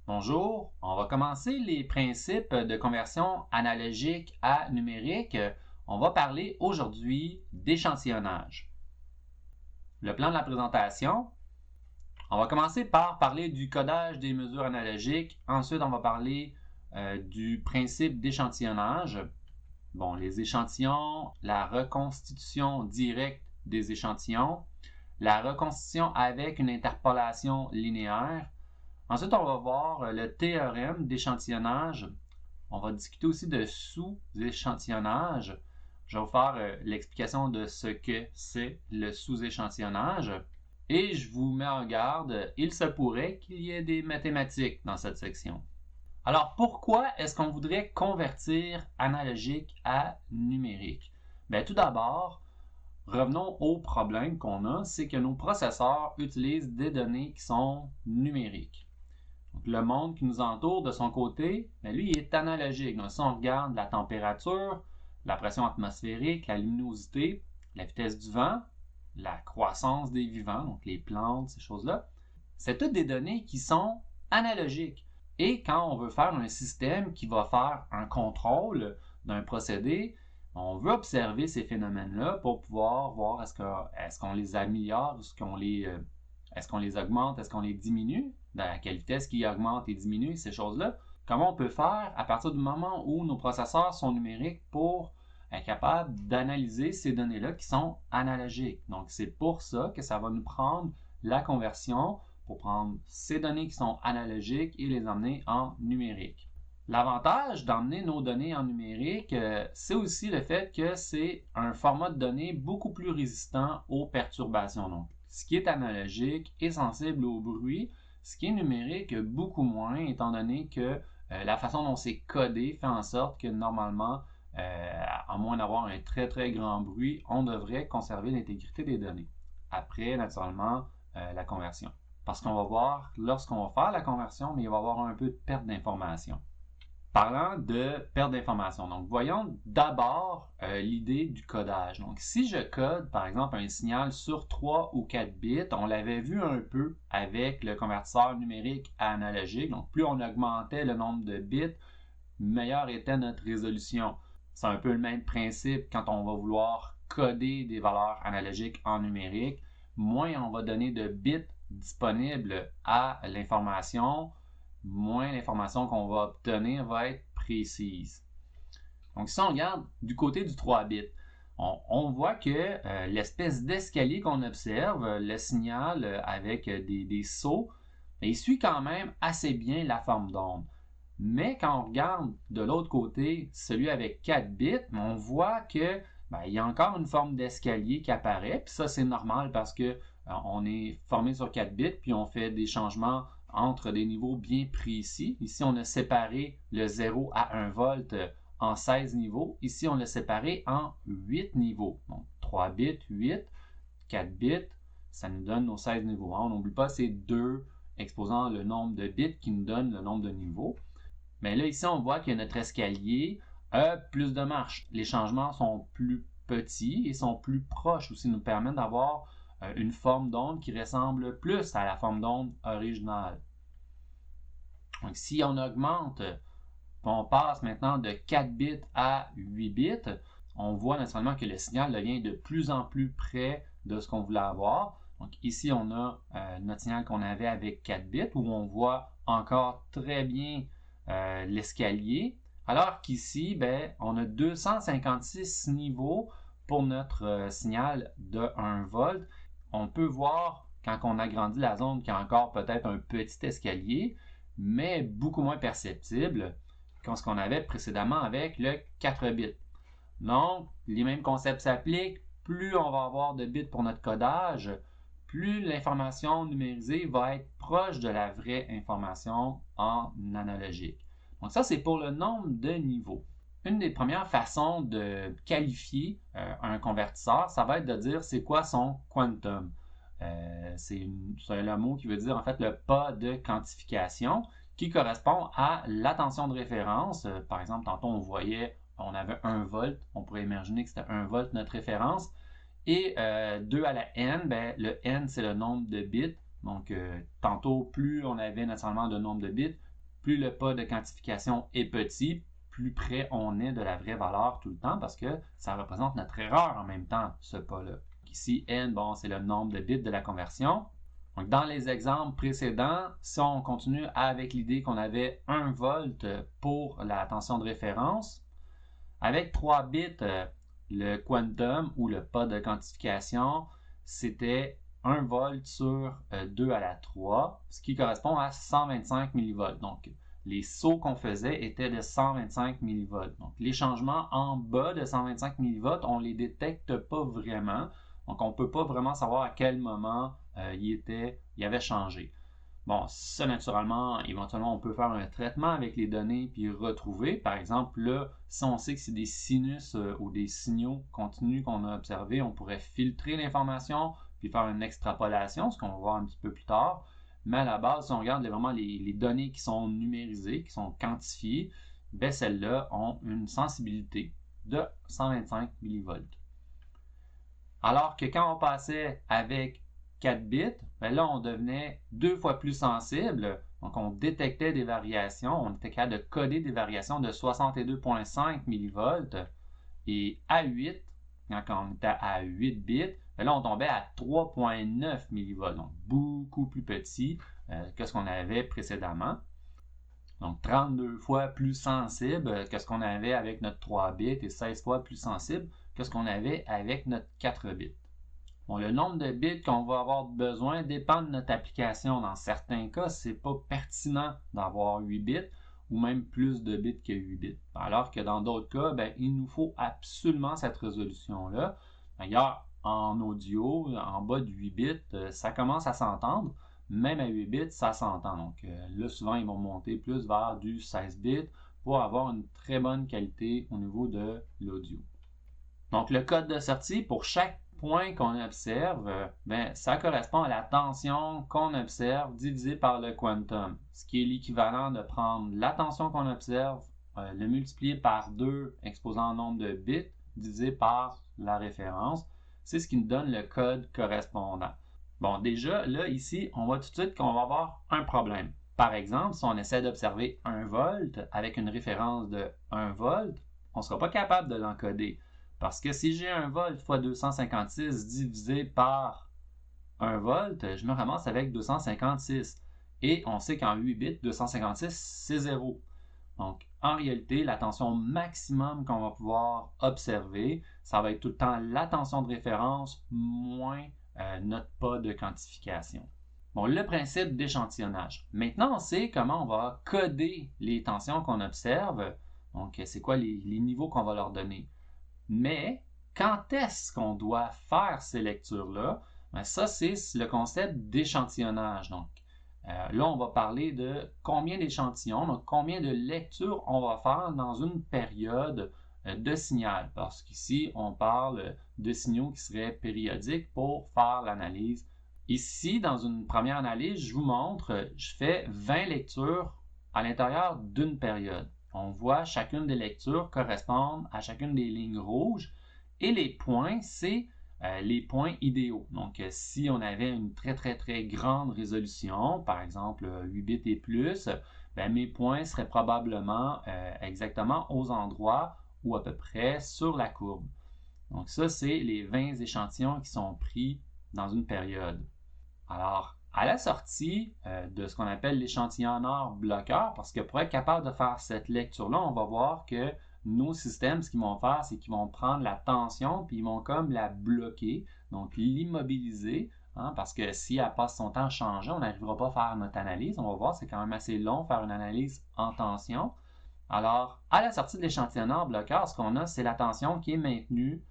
Bonjour, on va commencer les principes de conversion analogique à numérique. On va parler aujourd'hui d'échantillonnage. Le plan de la présentation, on va commencer par parler du codage des mesures analogiques. Ensuite, on va parler du principe d'échantillonnage. Bon, les échantillons, la reconstitution directe des échantillons, la reconstitution avec une interpolation linéaire. Ensuite, on va voir le théorème d'échantillonnage. On va discuter aussi de sous-échantillonnage. Je vais vous faire l'explication de ce que c'est le sous-échantillonnage. Et je vous mets en garde, il se pourrait qu'il y ait des mathématiques dans cette section. Alors, pourquoi est-ce qu'on voudrait convertir analogique à numérique? Bien, tout d'abord, revenons au problème qu'on a, c'est que nos processeurs utilisent des données qui sont numériques. Donc, le monde qui nous entoure de son côté, bien, lui, il est analogique. Donc, si on regarde la température, la pression atmosphérique, la luminosité, la vitesse du vent, la croissance des vivants, donc les plantes, ces choses-là, c'est toutes des données qui sont analogiques. Et quand on veut faire un système qui va faire un contrôle d'un procédé, on veut observer ces phénomènes-là pour pouvoir voir est-ce qu'on les améliore, est-ce qu'on les augmente, est-ce qu'on les diminue, à quelle vitesse qui augmente et diminue, ces choses-là. Comment on peut faire à partir du moment où nos processeurs sont numériques pour être capable d'analyser ces données-là qui sont analogiques. Donc, c'est pour ça que ça va nous prendre la conversion pour prendre ces données qui sont analogiques et les emmener en numérique. L'avantage d'emmener nos données en numérique, c'est aussi le fait que c'est un format de données beaucoup plus résistant aux perturbations. Donc, ce qui est analogique est sensible au bruit, ce qui est numérique beaucoup moins, étant donné que la façon dont c'est codé fait en sorte que normalement, à moins d'avoir un très très grand bruit, on devrait conserver l'intégrité des données. Après, naturellement, la conversion. Parce qu'on va voir, lorsqu'on va faire la conversion, mais il va y avoir un peu de perte d'information. Parlant de perte d'information, donc voyons d'abord l'idée du codage. Donc si je code par exemple un signal sur 3 ou 4 bits, on l'avait vu un peu avec le convertisseur numérique à analogique. Donc plus on augmentait le nombre de bits, meilleure était notre résolution. C'est un peu le même principe quand on va vouloir coder des valeurs analogiques en numérique. Moins on va donner de bits disponibles à l'information, moins l'information qu'on va obtenir va être précise. Donc si on regarde du côté du 3 bits, on voit que l'espèce d'escalier qu'on observe, le signal avec des sauts, il suit quand même assez bien la forme d'onde. Mais quand on regarde de l'autre côté, celui avec 4 bits, on voit que il y a encore une forme d'escalier qui apparaît. Puis ça, c'est normal parce que on est formé sur 4 bits, puis on fait des changements entre des niveaux bien précis. Ici, on a séparé le 0 à 1 volt en 16 niveaux. Ici, on l'a séparé en 8 niveaux. Donc, 3 bits, 8, 4 bits, ça nous donne nos 16 niveaux. On n'oublie pas ces deux exposant le nombre de bits qui nous donnent le nombre de niveaux. Mais là, ici, on voit que notre escalier a plus de marches. Les changements sont plus petits et sont plus proches aussi, nous permettent d'avoir une forme d'onde qui ressemble plus à la forme d'onde originale. Donc, si on augmente, on passe maintenant de 4 bits à 8 bits, on voit naturellement que le signal devient de plus en plus près de ce qu'on voulait avoir. Donc ici, on a notre signal qu'on avait avec 4 bits où on voit encore très bien l'escalier, alors qu'ici, on a 256 niveaux pour notre signal de 1 volt. On peut voir, quand on agrandit la zone, qu'il y a encore peut-être un petit escalier, mais beaucoup moins perceptible que ce qu'on avait précédemment avec le 4 bits. Donc, les mêmes concepts s'appliquent. Plus on va avoir de bits pour notre codage, plus l'information numérisée va être proche de la vraie information en analogique. Donc ça, c'est pour le nombre de niveaux. Une des premières façons de qualifier un convertisseur, ça va être de dire c'est quoi son quantum. C'est le mot qui veut dire en fait le pas de quantification qui correspond à l'attention de référence. Par exemple, tantôt on voyait, on avait 1 volt, on pourrait imaginer que c'était 1 volt notre référence. Et 2 à la n, le n c'est le nombre de bits. Donc tantôt, plus on avait naturellement de nombre de bits, plus le pas de quantification est petit, plus près on est de la vraie valeur tout le temps parce que ça représente notre erreur en même temps, ce pas-là. Ici, n, bon, c'est le nombre de bits de la conversion. Donc, dans les exemples précédents, si on continue avec l'idée qu'on avait 1 volt pour la tension de référence, avec 3 bits, le quantum ou le pas de quantification, c'était 1 volt sur 2 à la 3, ce qui correspond à 125 millivolts. Donc, les sauts qu'on faisait étaient de 125 millivolts. Donc, les changements en bas de 125 millivolts, on ne les détecte pas vraiment. Donc, on ne peut pas vraiment savoir à quel moment il avait changé. Bon, ça, naturellement, éventuellement, on peut faire un traitement avec les données puis retrouver. Par exemple, là, si on sait que c'est des sinus ou des signaux continus qu'on a observés, on pourrait filtrer l'information puis faire une extrapolation, ce qu'on va voir un petit peu plus tard. Mais à la base, si on regarde vraiment les données qui sont numérisées, qui sont quantifiées, bien, celles-là ont une sensibilité de 125 millivolts. Alors que quand on passait avec 4 bits, bien là, on devenait 2 fois plus sensible. Donc, on détectait des variations. On était capable de coder des variations de 62,5 millivolts. Et à 8, quand on était à 8 bits, bien là, on tombait à 3,9 millivolts. Donc, beaucoup plus petit que ce qu'on avait précédemment. Donc, 32 fois plus sensible que ce qu'on avait avec notre 3 bits et 16 fois plus sensible que ce qu'on avait avec notre 4 bits. Bon, le nombre de bits qu'on va avoir besoin dépend de notre application. Dans certains cas, ce n'est pas pertinent d'avoir 8 bits ou même plus de bits que 8 bits. Alors que dans d'autres cas, bien, il nous faut absolument cette résolution-là. D'ailleurs, en audio, en bas de 8 bits, ça commence à s'entendre. Même à 8 bits, ça s'entend. Donc là, souvent, ils vont monter plus vers du 16 bits pour avoir une très bonne qualité au niveau de l'audio. Donc, le code de sortie, pour chaque point qu'on observe, ben, ça correspond à la tension qu'on observe divisé par le quantum, ce qui est l'équivalent de prendre la tension qu'on observe, le multiplier par 2 exposant le nombre de bits, divisé par la référence. C'est ce qui nous donne le code correspondant. Bon, déjà, là, ici, on voit tout de suite qu'on va avoir un problème. Par exemple, si on essaie d'observer 1 volt avec une référence de 1 volt, on ne sera pas capable de l'encoder. Parce que si j'ai 1 volt fois 256 divisé par 1 volt, je me ramasse avec 256. Et on sait qu'en 8 bits, 256, c'est 0. Donc, en réalité, la tension maximum qu'on va pouvoir observer, ça va être tout le temps la tension de référence moins notre pas de quantification. Bon, le principe d'échantillonnage. Maintenant, on sait comment on va coder les tensions qu'on observe. Donc, c'est quoi les niveaux qu'on va leur donner. Mais quand est-ce qu'on doit faire ces lectures-là? Bien, ça, c'est le concept d'échantillonnage. Donc, là, on va parler de combien d'échantillons, donc combien de lectures on va faire dans une période de signal. Parce qu'ici, on parle de signaux qui seraient périodiques pour faire l'analyse. Ici, dans une première analyse, je vous montre, je fais 20 lectures à l'intérieur d'une période. On voit chacune des lectures correspondre à chacune des lignes rouges et les points, c'est les points idéaux. Donc, si on avait une très, très, très grande résolution, par exemple 8 bits et plus, bien, mes points seraient probablement exactement aux endroits ou à peu près sur la courbe. Donc, ça, c'est les 20 échantillons qui sont pris dans une période. Alors, à la sortie de ce qu'on appelle l'échantillonneur bloqueur, parce que pour être capable de faire cette lecture-là, on va voir que nos systèmes, ce qu'ils vont faire, c'est qu'ils vont prendre la tension puis ils vont comme la bloquer, donc l'immobiliser, parce que si elle passe son temps à changer, on n'arrivera pas à faire notre analyse. On va voir, c'est quand même assez long de faire une analyse en tension. Alors, à la sortie de l'échantillonneur bloqueur, ce qu'on a, c'est la tension qui est maintenue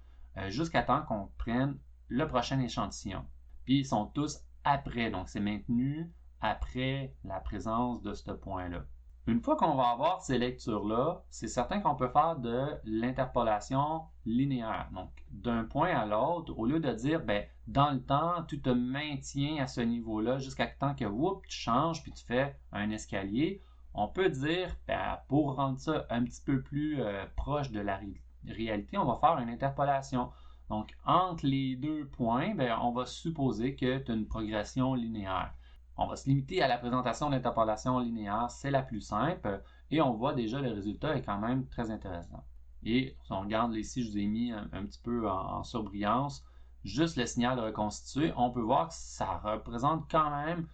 jusqu'à temps qu'on prenne le prochain échantillon. Puis, ils sont tous après, donc c'est maintenu après la présence de ce point-là. Une fois qu'on va avoir ces lectures-là, c'est certain qu'on peut faire de l'interpolation linéaire. Donc, d'un point à l'autre, au lieu de dire, ben, dans le temps, tu te maintiens à ce niveau-là jusqu'à temps que, tu changes puis tu fais un escalier, on peut dire, ben, pour rendre ça un petit peu plus proche de la réalité, on va faire une interpolation. Donc, entre les deux points, bien, on va supposer que tu as une progression linéaire. On va se limiter à la présentation d'interpolation linéaire, c'est la plus simple, et on voit déjà le résultat est quand même très intéressant. Et si on regarde ici, je vous ai mis un petit peu en surbrillance, juste le signal reconstitué, on peut voir que ça représente quand même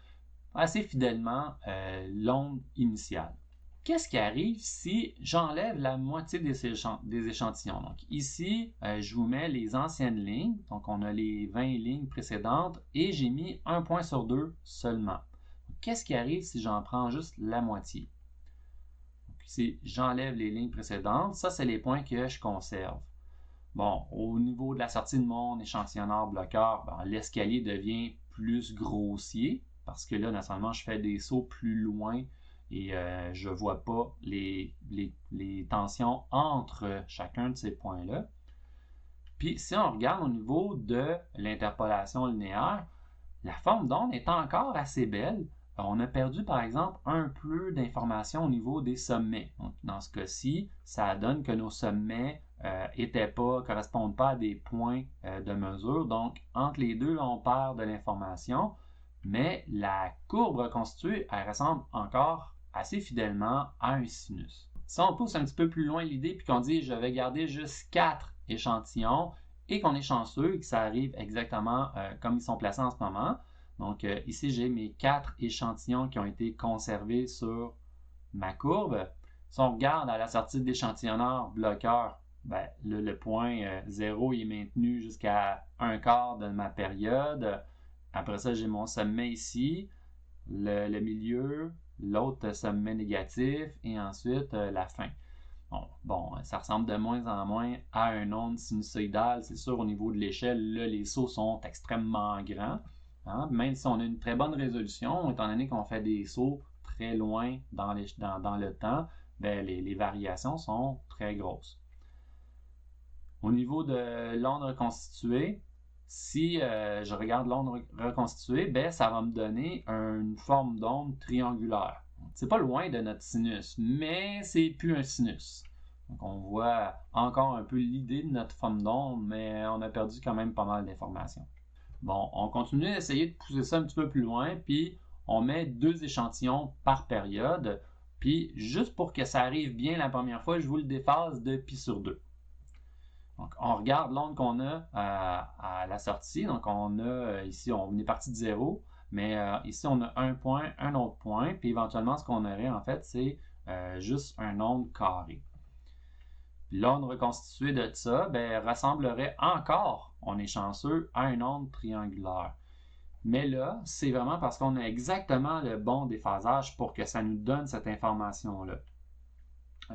assez fidèlement l'onde initiale. Qu'est-ce qui arrive si j'enlève la moitié des échantillons? Donc ici, je vous mets les anciennes lignes. Donc on a les 20 lignes précédentes et j'ai mis un point sur deux seulement. Qu'est-ce qui arrive si j'en prends juste la moitié? Donc ici, j'enlève les lignes précédentes. Ça, c'est les points que je conserve. Bon, au niveau de la sortie de mon échantillonneur bloqueur, l'escalier devient plus grossier parce que là, naturellement, je fais des sauts plus loin et je ne vois pas les tensions entre chacun de ces points-là. Puis, si on regarde au niveau de l'interpolation linéaire, la forme d'onde est encore assez belle. On a perdu, par exemple, un peu d'informations au niveau des sommets. Donc, dans ce cas-ci, ça donne que nos sommets correspondent pas à des points de mesure. Donc, entre les deux, on perd de l'information. Mais la courbe reconstituée, elle ressemble encore assez fidèlement à un sinus. Si on pousse un petit peu plus loin l'idée puis qu'on dit je vais garder juste 4 échantillons et qu'on est chanceux et que ça arrive exactement comme ils sont placés en ce moment. Donc ici, j'ai mes 4 échantillons qui ont été conservés sur ma courbe. Si on regarde à la sortie de l'échantillonneur bloqueur, le point 0 est maintenu jusqu'à un quart de ma période. Après ça, j'ai mon sommet ici, le milieu, l'autre sommet négatif et ensuite la fin. Bon, ça ressemble de moins en moins à une onde sinusoïdale. C'est sûr, au niveau de l'échelle, là, les sauts sont extrêmement grands. Hein? Même si on a une très bonne résolution, étant donné qu'on fait des sauts très loin dans le temps, les variations sont très grosses. Au niveau de l'onde reconstituée, si je regarde l'onde reconstituée, ça va me donner une forme d'onde triangulaire. C'est pas loin de notre sinus, mais c'est plus un sinus. Donc on voit encore un peu l'idée de notre forme d'onde, mais on a perdu quand même pas mal d'informations. Bon, on continue d'essayer de pousser ça un petit peu plus loin, puis on met 2 échantillons par période, puis juste pour que ça arrive bien la première fois, je vous le déphase de pi sur 2. Donc, on regarde l'onde qu'on a à la sortie. Donc, on a ici, on est parti de 0, mais ici, on a un point, un autre point, puis éventuellement, ce qu'on aurait, en fait, c'est juste un onde carré. L'onde reconstituée de ça ressemblerait encore, on est chanceux, à une onde triangulaire. Mais là, c'est vraiment parce qu'on a exactement le bon déphasage pour que ça nous donne cette information-là.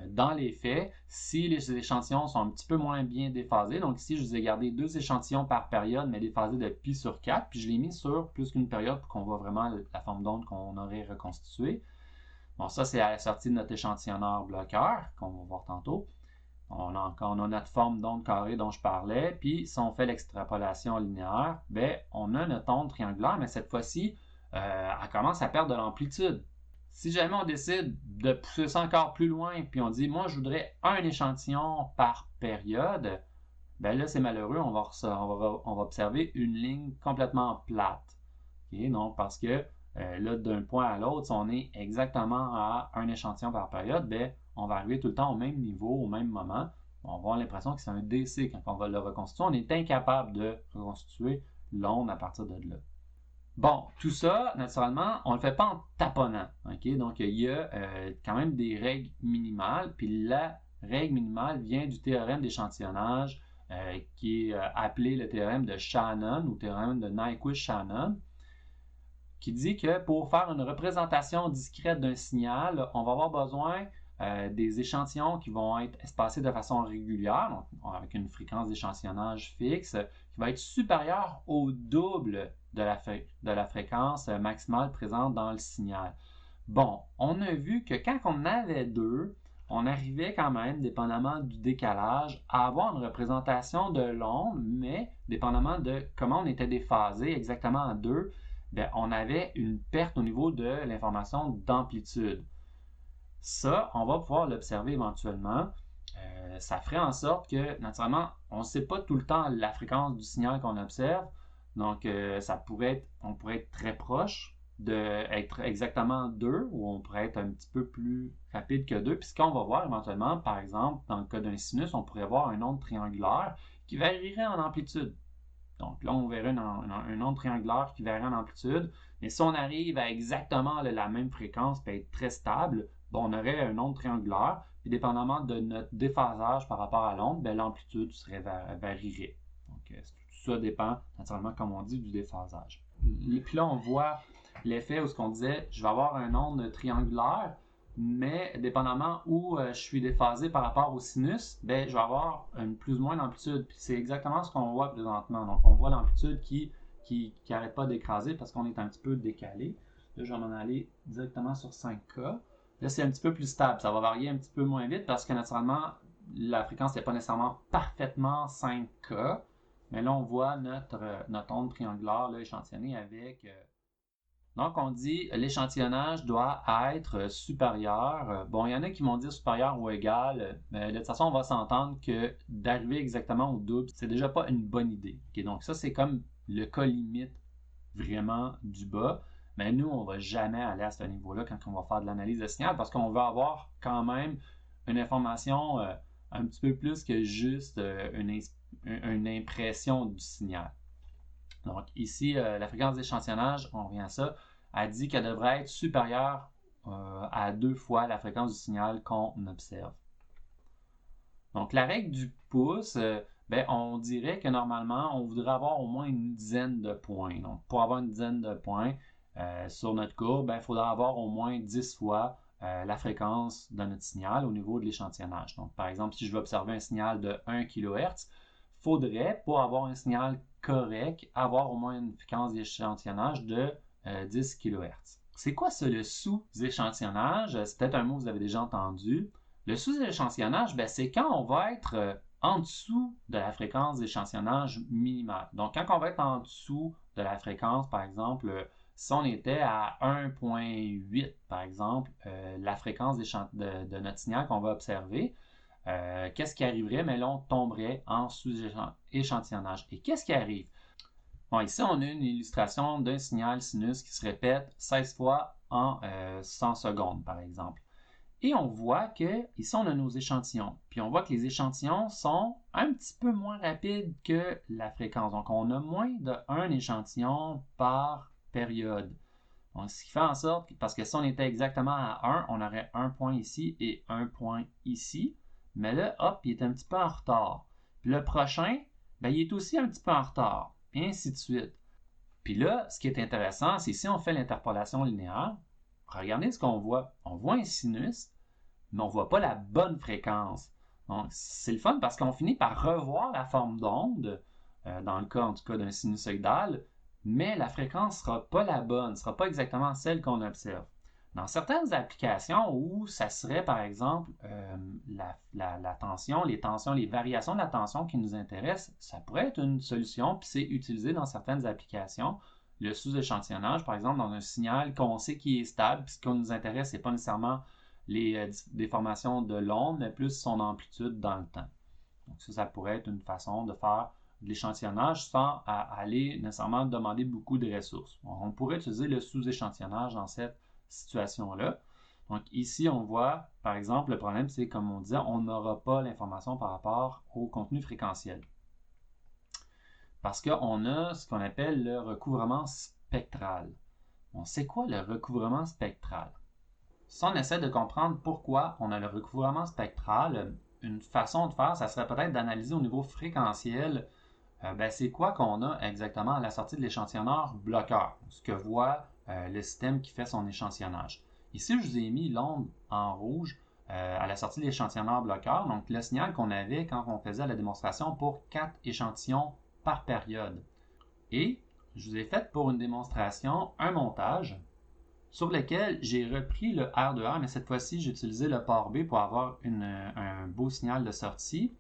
Dans les faits, si les échantillons sont un petit peu moins bien déphasés, donc ici, je vous ai gardé 2 échantillons par période, mais déphasés de pi sur 4, puis je l'ai mis sur plus qu'une période pour qu'on voit vraiment la forme d'onde qu'on aurait reconstituée. Bon, ça, c'est à la sortie de notre échantillonneur bloqueur, qu'on va voir tantôt. On a notre forme d'onde carrée dont je parlais, puis si on fait l'extrapolation linéaire, on a notre onde triangulaire, mais cette fois-ci, elle commence à perdre de l'amplitude. Si jamais on décide de pousser ça encore plus loin, puis on dit, moi, je voudrais un échantillon par période, là, c'est malheureux, on va observer une ligne complètement plate. Okay? Donc, parce que là, d'un point à l'autre, si on est exactement à un échantillon par période, on va arriver tout le temps au même niveau, au même moment. On va avoir l'impression que c'est un DC quand on va le reconstituer. On est incapable de reconstituer l'onde à partir de là. Bon, tout ça, naturellement, on ne le fait pas en taponnant. Okay? Donc, il y a quand même des règles minimales. Puis la règle minimale vient du théorème d'échantillonnage qui est appelé le théorème de Shannon ou théorème de Nyquist-Shannon, qui dit que pour faire une représentation discrète d'un signal, on va avoir besoin des échantillons qui vont être espacés de façon régulière, donc avec une fréquence d'échantillonnage fixe, qui va être supérieure au double de la fréquence maximale présente dans le signal. Bon, on a vu que quand on avait 2, on arrivait quand même, dépendamment du décalage, à avoir une représentation de l'onde, mais dépendamment de comment on était déphasé exactement en 2, on avait une perte au niveau de l'information d'amplitude. Ça, on va pouvoir l'observer éventuellement. Ça ferait en sorte que, naturellement, on ne sait pas tout le temps la fréquence du signal qu'on observe. Donc, on pourrait être très proche d'être exactement 2, ou on pourrait être un petit peu plus rapide que 2. Puis ce qu'on va voir éventuellement, par exemple, dans le cas d'un sinus, on pourrait voir un onde triangulaire qui varierait en amplitude. Donc là, on verrait un onde triangulaire qui varie en amplitude. Mais si on arrive à exactement la même fréquence et être très stable, on aurait un onde triangulaire. Puis dépendamment de notre déphasage par rapport à l'onde, l'amplitude varierait. Donc tout ça dépend naturellement, comme on dit, du déphasage. Et puis là, on voit l'effet où ce qu'on disait, je vais avoir un onde triangulaire, mais dépendamment où je suis déphasé par rapport au sinus, je vais avoir une plus ou moins d'amplitude. Puis c'est exactement ce qu'on voit présentement. Donc on voit l'amplitude qui n'arrête pas d'écraser parce qu'on est un petit peu décalé. Là, je vais m'en aller directement sur 5K. Là, c'est un petit peu plus stable. Ça va varier un petit peu moins vite parce que naturellement, la fréquence n'est pas nécessairement parfaitement 5K. Mais là, on voit notre onde triangulaire là, échantillonnée avec... Donc, on dit l'échantillonnage doit être supérieur. Bon, il y en a qui vont dire supérieur ou égal, mais de toute façon, on va s'entendre que d'arriver exactement au double, c'est déjà pas une bonne idée. Okay? Donc, ça, c'est comme le cas limite vraiment du bas. Mais nous, on ne va jamais aller à ce niveau-là quand on va faire de l'analyse de signal parce qu'on va avoir quand même une information un petit peu plus que juste une impression du signal. Donc ici, la fréquence d'échantillonnage, on revient à ça, a dit qu'elle devrait être supérieure à 2 fois la fréquence du signal qu'on observe. Donc la règle du pouce, on dirait que normalement, on voudrait avoir au moins une dizaine de points. Donc pour avoir une dizaine de points sur notre courbe, il faudra avoir au moins 10 fois la fréquence de notre signal au niveau de l'échantillonnage. Donc par exemple, si je veux observer un signal de 1 kHz, il faudrait, pour avoir un signal correct, avoir au moins une fréquence d'échantillonnage de 10 kHz. C'est quoi ça, le sous-échantillonnage? C'est peut-être un mot que vous avez déjà entendu. Le sous-échantillonnage, c'est quand on va être en dessous de la fréquence d'échantillonnage minimale. Donc, quand on va être en dessous de la fréquence, par exemple, si on était à 1.8, par exemple, la fréquence de notre signal qu'on va observer, qu'est-ce qui arriverait? Mais là, on tomberait en sous-échantillonnage. Et qu'est-ce qui arrive? Bon, ici, on a une illustration d'un signal sinus qui se répète 16 fois en 100 secondes, par exemple. Et on voit que ici, on a nos échantillons. Puis on voit que les échantillons sont un petit peu moins rapides que la fréquence. Donc, on a moins d'un échantillon par période. Donc, ce qui fait en sorte, parce que si on était exactement à 1, on aurait un point ici et un point ici. Mais là, hop, il est un petit peu en retard. Puis le prochain, il est aussi un petit peu en retard. Et ainsi de suite. Puis là, ce qui est intéressant, c'est si on fait l'interpolation linéaire, regardez ce qu'on voit. On voit un sinus, mais on ne voit pas la bonne fréquence. Donc, c'est le fun parce qu'on finit par revoir la forme d'onde, dans le cas, en tout cas, d'un sinusoïdal, mais la fréquence ne sera pas la bonne, ne sera pas exactement celle qu'on observe. Dans certaines applications où ça serait, par exemple, la tension, les variations de la tension qui nous intéressent, ça pourrait être une solution, puis c'est utilisé dans certaines applications. Le sous-échantillonnage, par exemple, dans un signal qu'on sait qui est stable, puis ce qui nous intéresse, ce n'est pas nécessairement les déformations de l'onde, mais plus son amplitude dans le temps. Donc ça pourrait être une façon de faire de l'échantillonnage sans aller nécessairement demander beaucoup de ressources. On pourrait utiliser le sous-échantillonnage dans cette situation-là. Donc ici, on voit, par exemple, le problème, c'est comme on disait, on n'aura pas l'information par rapport au contenu fréquentiel. Parce qu'on a ce qu'on appelle le recouvrement spectral. Bon, c'est quoi le recouvrement spectral? Si on essaie de comprendre pourquoi on a le recouvrement spectral, une façon de faire, ça serait peut-être d'analyser au niveau fréquentiel, c'est quoi qu'on a exactement à la sortie de l'échantillonneur bloqueur, ce que voit le système qui fait son échantillonnage. Ici, je vous ai mis l'onde en rouge à la sortie de l'échantillonneur bloqueur, donc le signal qu'on avait quand on faisait la démonstration pour 4 échantillons par période. Et je vous ai fait pour une démonstration un montage sur lequel j'ai repris le R de R, mais cette fois-ci, j'ai utilisé le port B pour avoir un beau signal de sortie.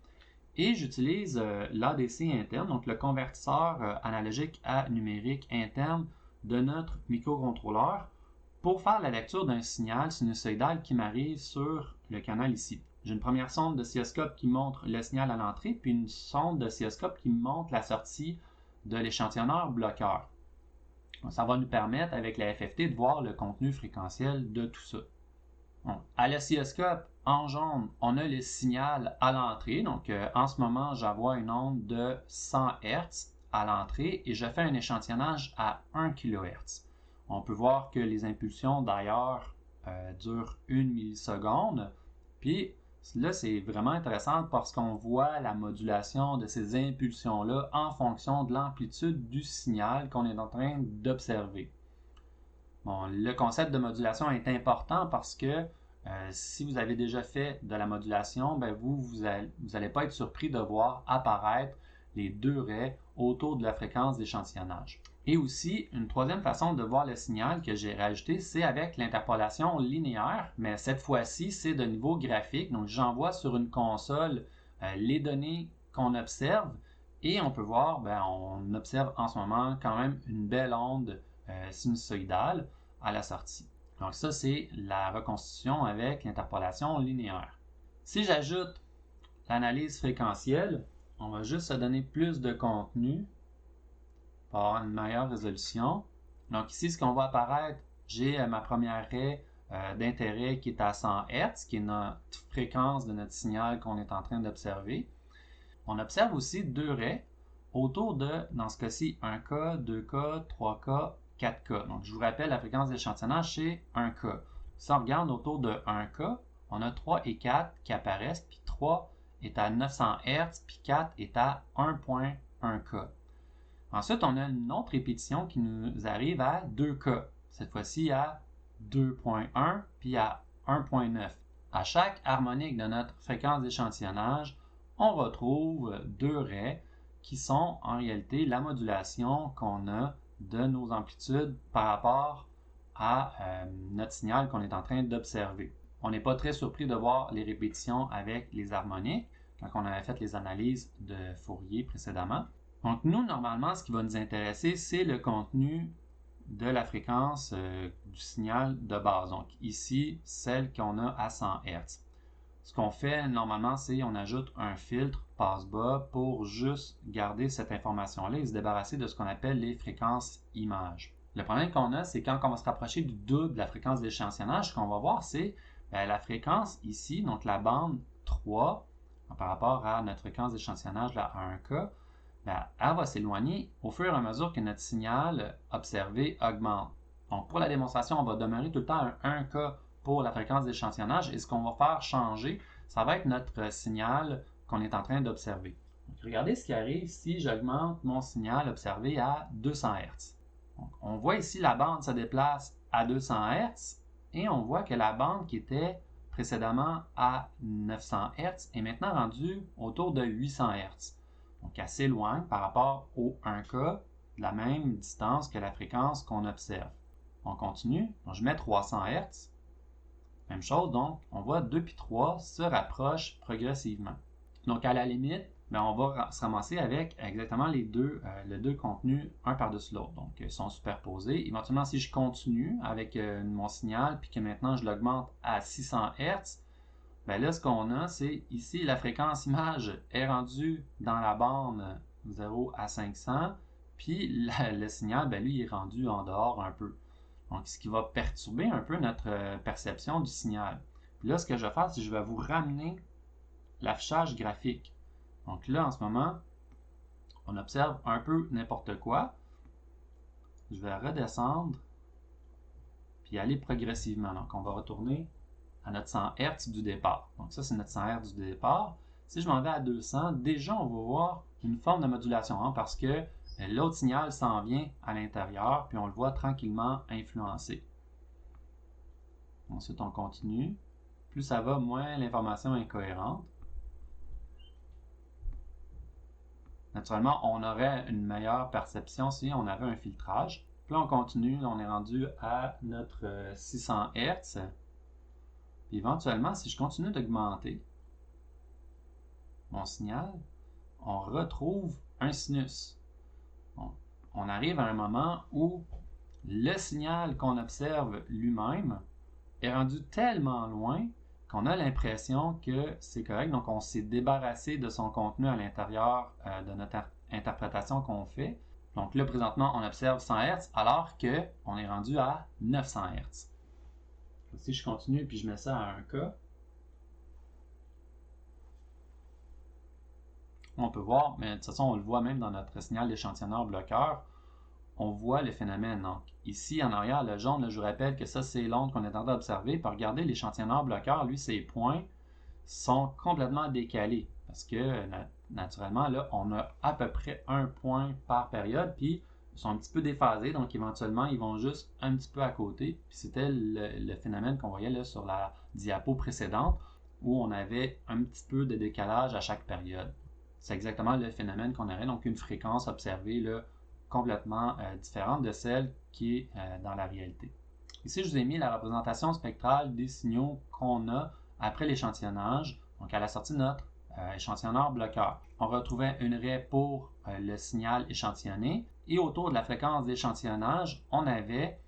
Et j'utilise l'ADC interne, donc le convertisseur analogique à numérique interne de notre microcontrôleur pour faire la lecture d'un signal sinusoïdal qui m'arrive sur le canal ici. J'ai une première sonde d'oscilloscope qui montre le signal à l'entrée, puis une sonde d'oscilloscope qui montre la sortie de l'échantillonneur bloqueur. Ça va nous permettre, avec la FFT, de voir le contenu fréquentiel de tout ça. Donc, à l'oscilloscope, en jaune, on a le signal à l'entrée. Donc, en ce moment, j'envoie une onde de 100 Hz à l'entrée et je fais un échantillonnage à 1 kHz. On peut voir que les impulsions, d'ailleurs, durent 1 milliseconde. Puis, là, c'est vraiment intéressant parce qu'on voit la modulation de ces impulsions-là en fonction de l'amplitude du signal qu'on est en train d'observer. Bon, le concept de modulation est important parce que si vous avez déjà fait de la modulation, ben vous allez pas être surpris de voir apparaître les deux raies autour de la fréquence d'échantillonnage. Et aussi, une troisième façon de voir le signal que j'ai rajouté, c'est avec l'interpolation linéaire, mais cette fois-ci, c'est de niveau graphique. Donc, j'envoie sur une console les données qu'on observe et on peut voir, on observe en ce moment quand même une belle onde sinusoïdale à la sortie. Donc ça, c'est la reconstitution avec l'interpolation linéaire. Si j'ajoute l'analyse fréquentielle, on va juste se donner plus de contenu pour avoir une meilleure résolution. Donc ici, ce qu'on voit apparaître, j'ai ma première raie d'intérêt qui est à 100 Hz, qui est notre fréquence de notre signal qu'on est en train d'observer. On observe aussi deux raies autour de, dans ce cas-ci, 1K, 2K, 3K, 4K. Donc, je vous rappelle, la fréquence d'échantillonnage, c'est 1K. Si on regarde autour de 1K, on a 3 et 4 qui apparaissent, puis 3 est à 900 Hz, puis 4 est à 1.1K. Ensuite, on a une autre répétition qui nous arrive à 2K. Cette fois-ci à 2.1, puis à 1.9. À chaque harmonique de notre fréquence d'échantillonnage, on retrouve deux raies qui sont en réalité la modulation qu'on a de nos amplitudes par rapport à notre signal qu'on est en train d'observer. On n'est pas très surpris de voir les répétitions avec les harmoniques quand on avait fait les analyses de Fourier précédemment. Donc nous, normalement, ce qui va nous intéresser, c'est le contenu de la fréquence du signal de base. Donc ici, celle qu'on a à 100 Hz. Ce qu'on fait normalement, c'est qu'on ajoute un filtre passe-bas pour juste garder cette information-là et se débarrasser de ce qu'on appelle les fréquences images. Le problème qu'on a, c'est quand on va se rapprocher du double de la fréquence d'échantillonnage, ce qu'on va voir, c'est la fréquence ici, donc la bande 3, par rapport à notre fréquence d'échantillonnage à 1K, elle va s'éloigner au fur et à mesure que notre signal observé augmente. Donc pour la démonstration, on va demeurer tout le temps un 1K pour la fréquence d'échantillonnage et ce qu'on va faire changer, ça va être notre signal qu'on est en train d'observer. Donc, regardez ce qui arrive si j'augmente mon signal observé à 200 Hz. Donc, on voit ici la bande se déplace à 200 Hz et on voit que la bande qui était précédemment à 900 Hz est maintenant rendue autour de 800 Hz. Donc elle s'éloigne par rapport au 1K de la même distance que la fréquence qu'on observe. On continue, donc je mets 300 Hz. Même chose, donc on voit 2 puis 3 se rapprochent progressivement. Donc à la limite, on va se ramasser avec exactement les deux contenus un par-dessus l'autre. Donc ils sont superposés. Éventuellement, si je continue avec mon signal puis que maintenant je l'augmente à 600 Hz, là ce qu'on a, c'est ici la fréquence image est rendue dans la bande 0 à 500, puis le signal, lui, est rendu en dehors un peu. Donc, ce qui va perturber un peu notre perception du signal. Puis là, ce que je vais faire, c'est que je vais vous ramener l'affichage graphique. Donc là, en ce moment, on observe un peu n'importe quoi. Je vais redescendre, puis aller progressivement. Donc, on va retourner à notre 100 Hz du départ. Donc ça, c'est notre 100 Hz du départ. Si je m'en vais à 200, déjà, on va voir une forme de modulation parce que l'autre signal s'en vient à l'intérieur, puis on le voit tranquillement influencer. Ensuite, on continue. Plus ça va, moins l'information est cohérente. Naturellement, on aurait une meilleure perception si on avait un filtrage. Puis là, on continue. On est rendu à notre 600 Hz. Puis éventuellement, si je continue d'augmenter mon signal, on retrouve un sinus. On arrive à un moment où le signal qu'on observe lui-même est rendu tellement loin qu'on a l'impression que c'est correct. Donc, on s'est débarrassé de son contenu à l'intérieur de notre interprétation qu'on fait. Donc là, présentement, on observe 100 Hz alors qu'on est rendu à 900 Hz. Si je continue puis je mets ça à 1K, on peut voir, mais de toute façon, on le voit même dans notre signal d'échantillonneur bloqueur, on voit le phénomène. Donc, ici, en arrière, le jaune, là, je vous rappelle que ça, c'est l'onde qu'on est en train d'observer. Puis regardez, l'échantillonneur bloqueur, lui, ses points sont complètement décalés. Parce que, naturellement, là, on a à peu près un point par période, puis ils sont un petit peu déphasés, donc éventuellement, ils vont juste un petit peu à côté. Puis c'était le phénomène qu'on voyait là, sur la diapo précédente, où on avait un petit peu de décalage à chaque période. C'est exactement le phénomène qu'on aurait, donc une fréquence observée là, complètement différente de celle qui est dans la réalité. Ici, je vous ai mis la représentation spectrale des signaux qu'on a après l'échantillonnage, donc à la sortie de notre échantillonneur bloqueur. On retrouvait une raie pour le signal échantillonné et autour de la fréquence d'échantillonnage, on avait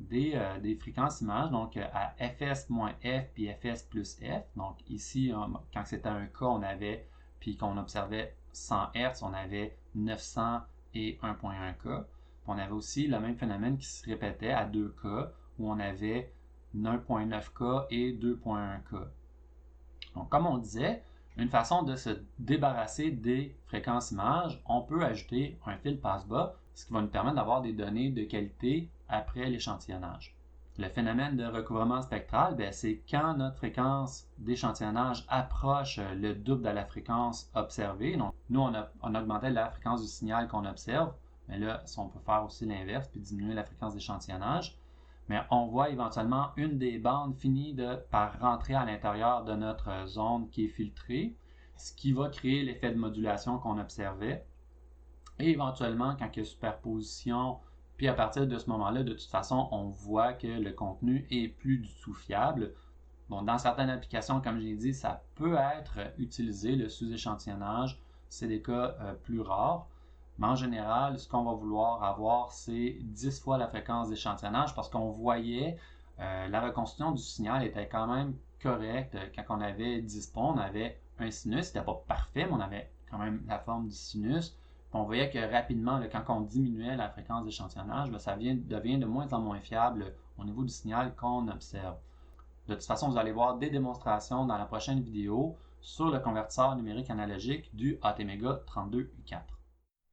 des fréquences images, donc à fs-f puis fs plus f. Donc ici, quand c'était un cas, on avait, puis qu'on observait 100 Hz, on avait 900 et 1.1K. Puis on avait aussi le même phénomène qui se répétait à 2K, où on avait 1.9K et 2.1K. Donc, comme on disait, une façon de se débarrasser des fréquences images, on peut ajouter un fil passe-bas, ce qui va nous permettre d'avoir des données de qualité après l'échantillonnage. Le phénomène de recouvrement spectral, c'est quand notre fréquence d'échantillonnage approche le double de la fréquence observée. Donc, nous, on augmentait la fréquence du signal qu'on observe, mais là, on peut faire aussi l'inverse, puis diminuer la fréquence d'échantillonnage. Mais on voit éventuellement une des bandes finit par rentrer à l'intérieur de notre zone qui est filtrée, ce qui va créer l'effet de modulation qu'on observait. Et éventuellement, quand il y a superposition, puis à partir de ce moment-là, de toute façon, on voit que le contenu est plus du tout fiable. Bon, dans certaines applications, comme j'ai dit, ça peut être utilisé, le sous-échantillonnage. C'est des cas plus rares. Mais en général, ce qu'on va vouloir avoir, c'est 10 fois la fréquence d'échantillonnage parce qu'on voyait la reconstitution du signal était quand même correcte. Quand on avait 10 ponts, on avait un sinus. C'était pas parfait, mais on avait quand même la forme du sinus. On voyait que rapidement, quand on diminuait la fréquence d'échantillonnage, ça devient de moins en moins fiable au niveau du signal qu'on observe. De toute façon, vous allez voir des démonstrations dans la prochaine vidéo sur le convertisseur numérique analogique du ATmega 32U4.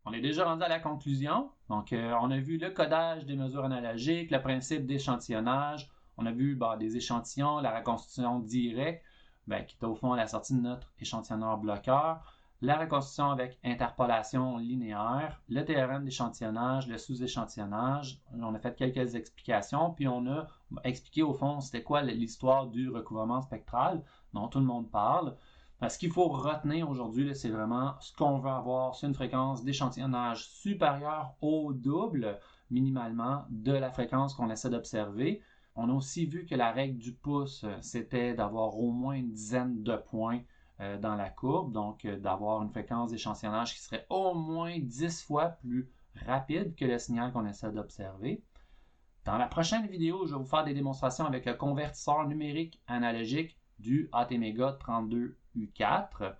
On est déjà rendu à la conclusion. Donc, on a vu le codage des mesures analogiques, le principe d'échantillonnage. On a vu des échantillons, la reconstitution directe, qui est au fond à la sortie de notre échantillonneur bloqueur. La reconstitution avec interpolation linéaire, le théorème d'échantillonnage, le sous-échantillonnage. On a fait quelques explications, puis on a expliqué au fond c'était quoi l'histoire du recouvrement spectral dont tout le monde parle. Ce qu'il faut retenir aujourd'hui, c'est vraiment ce qu'on veut avoir, c'est une fréquence d'échantillonnage supérieure au double, minimalement, de la fréquence qu'on essaie d'observer. On a aussi vu que la règle du pouce, c'était d'avoir au moins une dizaine de points dans la courbe, donc d'avoir une fréquence d'échantillonnage qui serait au moins 10 fois plus rapide que le signal qu'on essaie d'observer. Dans la prochaine vidéo, je vais vous faire des démonstrations avec le convertisseur numérique analogique du ATmega 32U4.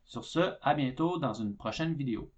Sur ce, à bientôt dans une prochaine vidéo.